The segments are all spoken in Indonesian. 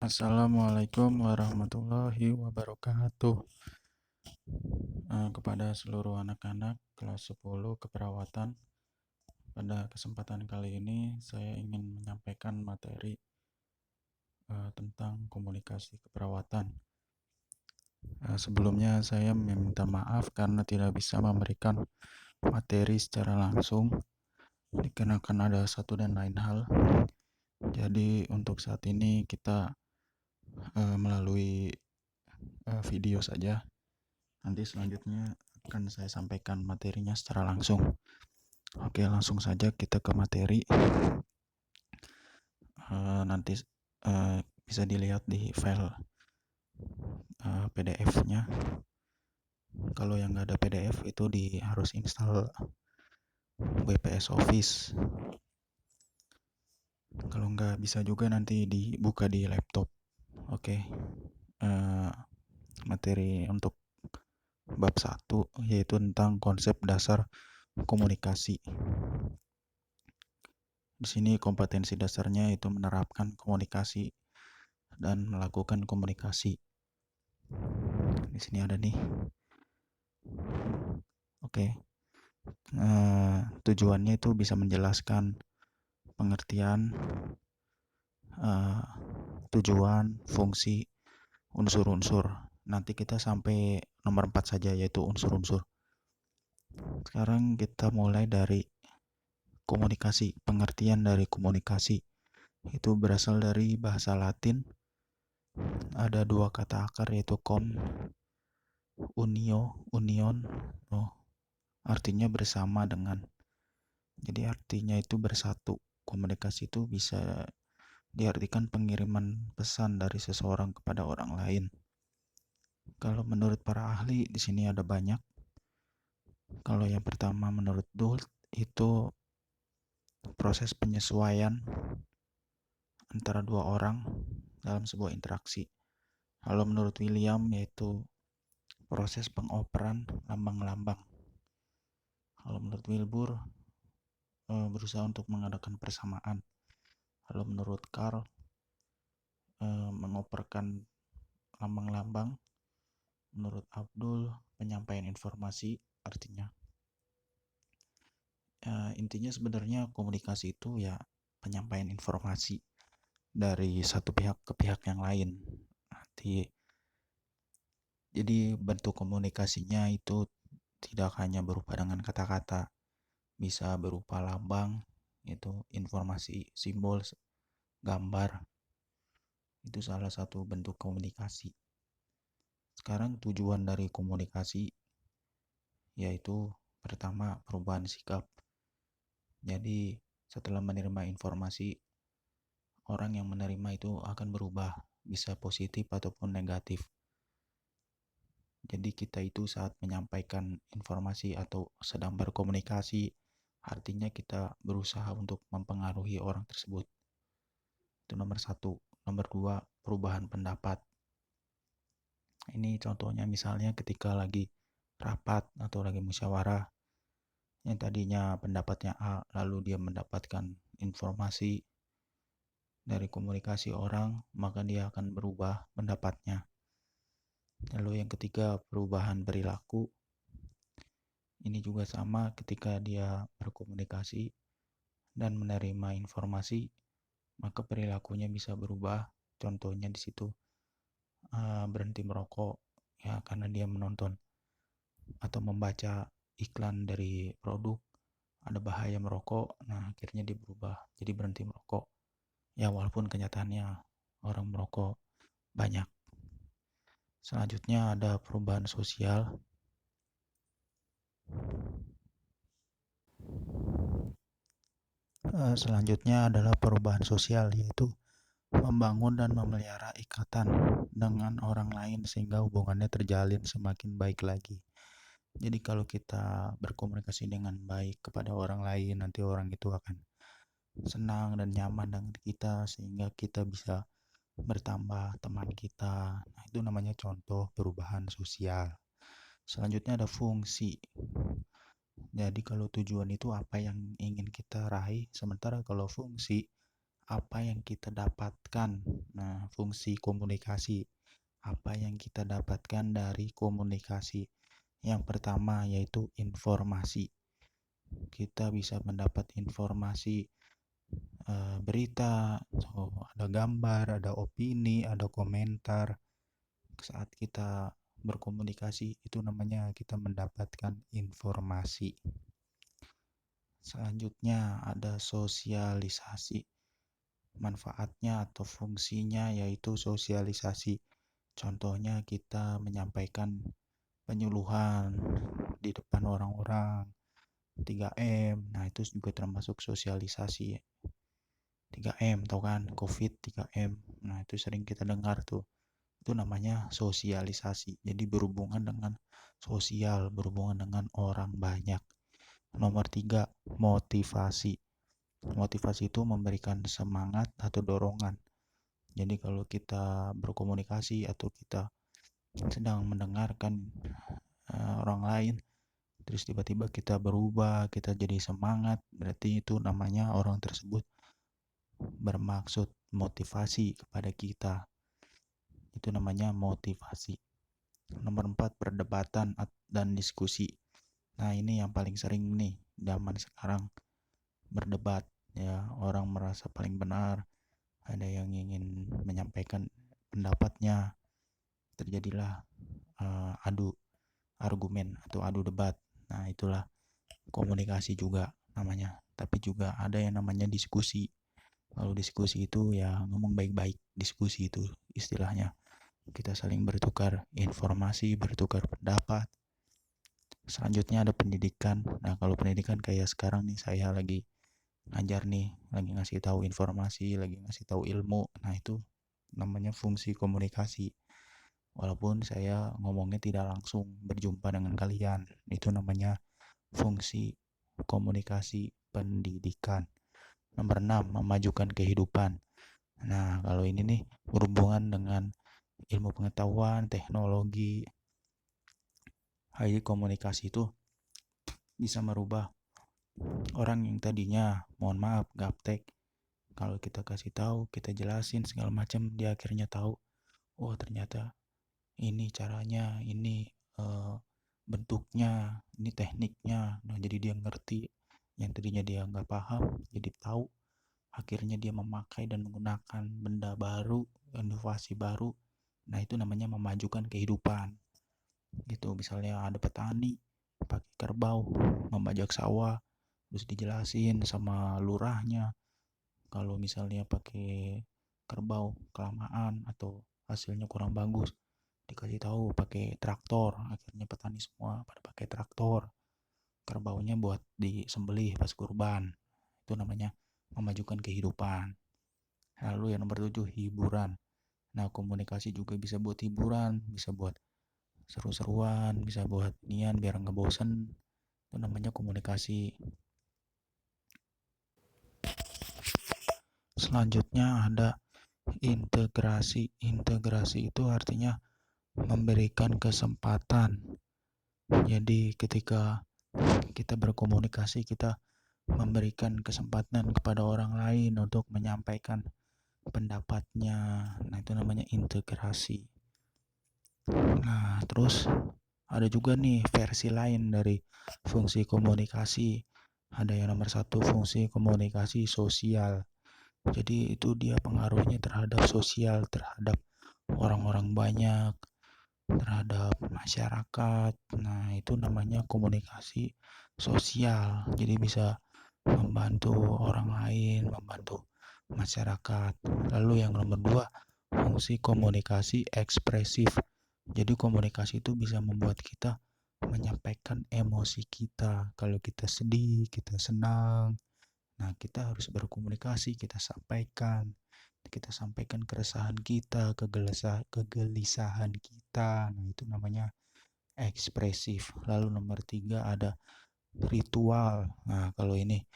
Assalamualaikum warahmatullahi wabarakatuh. Kepada seluruh anak-anak kelas 10 keperawatan, pada kesempatan kali ini saya ingin menyampaikan materi tentang komunikasi keperawatan. Sebelumnya saya meminta maaf karena tidak bisa memberikan materi secara langsung dikarenakan ada satu dan lain hal. Jadi untuk saat ini kita melalui video saja. Nanti selanjutnya akan saya sampaikan materinya secara langsung. Oke, langsung saja kita ke materi. Nanti bisa dilihat di file PDF-nya. Kalau yang nggak ada PDF itu harus install WPS Office. Kalau nggak bisa juga nanti dibuka di laptop. Oke, materi untuk bab 1 yaitu tentang konsep dasar komunikasi. Di sini kompetensi dasarnya itu menerapkan komunikasi dan melakukan komunikasi. Di sini ada nih. Oke. Tujuannya itu bisa menjelaskan pengertian, tujuan, fungsi, unsur-unsur. Nanti kita sampai nomor 4 saja, yaitu unsur-unsur. Sekarang kita mulai dari komunikasi. Pengertian dari komunikasi itu berasal dari bahasa Latin. Ada dua kata akar yaitu union, artinya bersama dengan. Jadi artinya itu bersatu. Komunikasi itu bisa diartikan pengiriman pesan dari seseorang kepada orang lain. Kalau menurut para ahli di sini ada banyak. Kalau yang pertama menurut Dult itu proses penyesuaian antara dua orang dalam sebuah interaksi. Kalau menurut William yaitu proses pengoperan lambang-lambang. Kalau menurut Wilbur berusaha untuk mengadakan persamaan. Kalau menurut Carl mengoperkan lambang-lambang. Menurut Abdul penyampaian informasi artinya. Intinya sebenarnya komunikasi itu ya penyampaian informasi dari satu pihak ke pihak yang lain. Jadi bentuk komunikasinya itu tidak hanya berupa dengan kata-kata, bisa berupa lambang, itu informasi, simbol, gambar. Itu salah satu bentuk komunikasi. Sekarang tujuan dari komunikasi yaitu pertama perubahan sikap. Jadi setelah menerima informasi, orang yang menerima itu akan berubah, bisa positif ataupun negatif. Jadi kita itu saat menyampaikan informasi atau sedang berkomunikasi, artinya kita berusaha untuk mempengaruhi orang tersebut. Itu nomor 1. Nomor 2, perubahan pendapat. Ini contohnya misalnya ketika lagi rapat atau lagi musyawarah, yang tadinya pendapatnya A, lalu dia mendapatkan informasi dari komunikasi orang, maka dia akan berubah pendapatnya. Lalu yang ketiga, perubahan perilaku. Ini juga sama ketika dia berkomunikasi dan menerima informasi, maka perilakunya bisa berubah. Contohnya di situ berhenti merokok ya karena dia menonton atau membaca iklan dari produk ada bahaya merokok, nah akhirnya dia berubah jadi berhenti merokok. Ya walaupun kenyataannya orang merokok banyak. Selanjutnya ada perubahan sosial. Selanjutnya adalah perubahan sosial, yaitu membangun dan memelihara ikatan dengan orang lain sehingga hubungannya terjalin semakin baik lagi. Jadi kalau kita berkomunikasi dengan baik kepada orang lain, nanti orang itu akan senang dan nyaman dengan kita sehingga kita bisa bertambah teman kita. Nah, itu namanya contoh perubahan sosial. Selanjutnya ada fungsi. Jadi kalau tujuan itu apa yang ingin kita raih, sementara kalau fungsi apa yang kita dapatkan. Nah, fungsi komunikasi. Apa yang kita dapatkan dari komunikasi? Yang pertama yaitu informasi. Kita bisa mendapat informasi, berita, ada gambar, ada opini, ada komentar. Saat kita berkomunikasi itu namanya kita mendapatkan informasi. Selanjutnya ada sosialisasi. Manfaatnya atau fungsinya yaitu sosialisasi. Contohnya kita menyampaikan penyuluhan di depan orang-orang, 3M. Nah, itu juga termasuk sosialisasi. 3M, tau kan? COVID 3M. Nah, itu sering kita dengar tuh. Itu namanya sosialisasi. Jadi berhubungan dengan sosial, berhubungan dengan orang banyak. Nomor 3, motivasi. Motivasi itu memberikan semangat atau dorongan. Jadi kalau kita berkomunikasi atau kita sedang mendengarkan orang lain, terus tiba-tiba kita berubah, kita jadi semangat, berarti itu namanya orang tersebut bermaksud motivasi kepada kita. Itu namanya motivasi. Nomor 4, perdebatan dan diskusi. Nah, ini yang paling sering nih zaman sekarang, berdebat ya, orang merasa paling benar, ada yang ingin menyampaikan pendapatnya, terjadilah adu argumen atau adu debat. Nah, itulah komunikasi juga namanya. Tapi juga ada yang namanya diskusi. Kalau diskusi itu ya ngomong baik-baik, diskusi itu istilahnya. Kita saling bertukar informasi, bertukar pendapat. Selanjutnya ada pendidikan. Nah, kalau pendidikan kayak sekarang nih, saya lagi ngajar nih, lagi ngasih tahu informasi, lagi ngasih tahu ilmu. Nah, itu namanya fungsi komunikasi. Walaupun saya ngomongnya tidak langsung berjumpa dengan kalian, itu namanya fungsi komunikasi pendidikan. Nomor 6, memajukan kehidupan. Nah, kalau ini nih berhubungan dengan ilmu pengetahuan, teknologi. Jadi komunikasi itu bisa merubah orang yang tadinya, mohon maaf, gaptek. Kalau kita kasih tahu, kita jelasin segala macam, dia akhirnya tahu, oh ternyata ini caranya, ini bentuknya, ini tekniknya. Nah, jadi dia ngerti. Yang tadinya dia nggak paham, jadi tahu. Akhirnya dia memakai dan menggunakan benda baru, inovasi baru. Nah, itu namanya memajukan kehidupan. Gitu, misalnya ada petani pakai kerbau membajak sawah, terus dijelasin sama lurahnya kalau misalnya pakai kerbau kelamaan atau hasilnya kurang bagus, dikasih tahu pakai traktor. Akhirnya petani semua pada pakai traktor, kerbaunya buat disembelih pas kurban. Itu namanya memajukan kehidupan. Lalu yang nomor 7, hiburan. Nah, komunikasi juga bisa buat hiburan, bisa buat seru-seruan, bisa buat nian biar nggak bosen. Itu namanya komunikasi. Selanjutnya ada integrasi. Integrasi itu artinya memberikan kesempatan. Jadi ketika kita berkomunikasi, kita memberikan kesempatan kepada orang lain untuk menyampaikan pendapatnya. Nah, itu namanya integrasi. Nah, terus ada juga nih versi lain dari fungsi komunikasi. Ada yang nomor 1, fungsi komunikasi sosial. Jadi itu dia pengaruhnya terhadap sosial, terhadap orang-orang banyak, terhadap masyarakat. Nah, itu namanya komunikasi sosial. Jadi bisa membantu orang lain, membantu masyarakat. Lalu yang nomor 2, fungsi komunikasi ekspresif. Jadi komunikasi itu bisa membuat kita menyampaikan emosi kita. Kalau kita sedih, kita senang. Nah, kita harus berkomunikasi, kita sampaikan. Kita sampaikan keresahan kita, kegelisahan kita. Nah, itu namanya ekspresif. Lalu nomor 3 ada ritual. Nah, kalau ini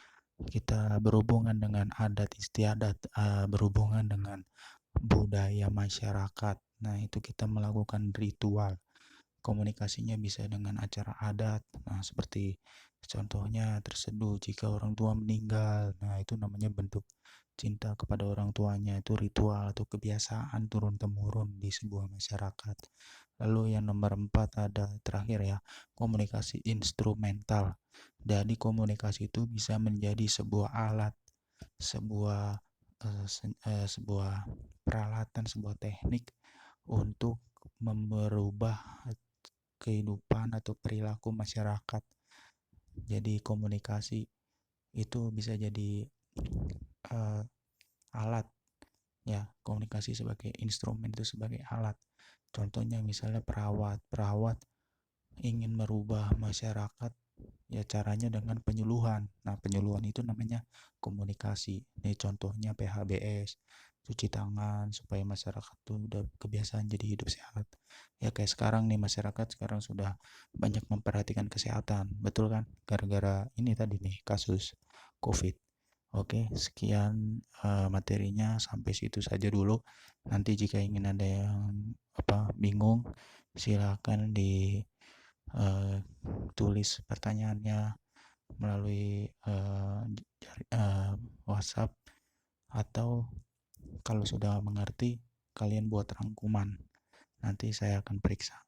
kita berhubungan dengan adat istiadat, berhubungan dengan budaya masyarakat. Nah, itu kita melakukan ritual. Komunikasinya bisa dengan acara adat. Nah, seperti contohnya terseduh jika orang tua meninggal. Nah, itu namanya bentuk cinta kepada orang tuanya itu ritual atau kebiasaan turun-temurun di sebuah masyarakat. Lalu yang nomor 4 ada terakhir ya, komunikasi instrumental. Jadi komunikasi itu bisa menjadi sebuah alat, sebuah sebuah peralatan, sebuah teknik untuk merubah kehidupan atau perilaku masyarakat. Jadi komunikasi itu bisa jadi uh, alat ya, komunikasi sebagai instrumen itu sebagai alat. Contohnya misalnya perawat ingin merubah masyarakat, ya caranya dengan penyuluhan. Nah, penyuluhan itu namanya komunikasi. Ini contohnya PHBS, cuci tangan supaya masyarakat tuh udah kebiasaan jadi hidup sehat. Ya kayak sekarang nih, masyarakat sekarang sudah banyak memperhatikan kesehatan, betul kan? Gara-gara ini tadi nih kasus COVID. Oke, sekian materinya, sampai situ saja dulu. Nanti jika ingin ada yang bingung, silakan di tulis pertanyaannya melalui WhatsApp, atau kalau sudah mengerti kalian buat rangkuman. Nanti saya akan periksa.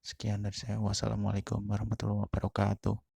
Sekian dari saya. Wassalamualaikum warahmatullahi wabarakatuh.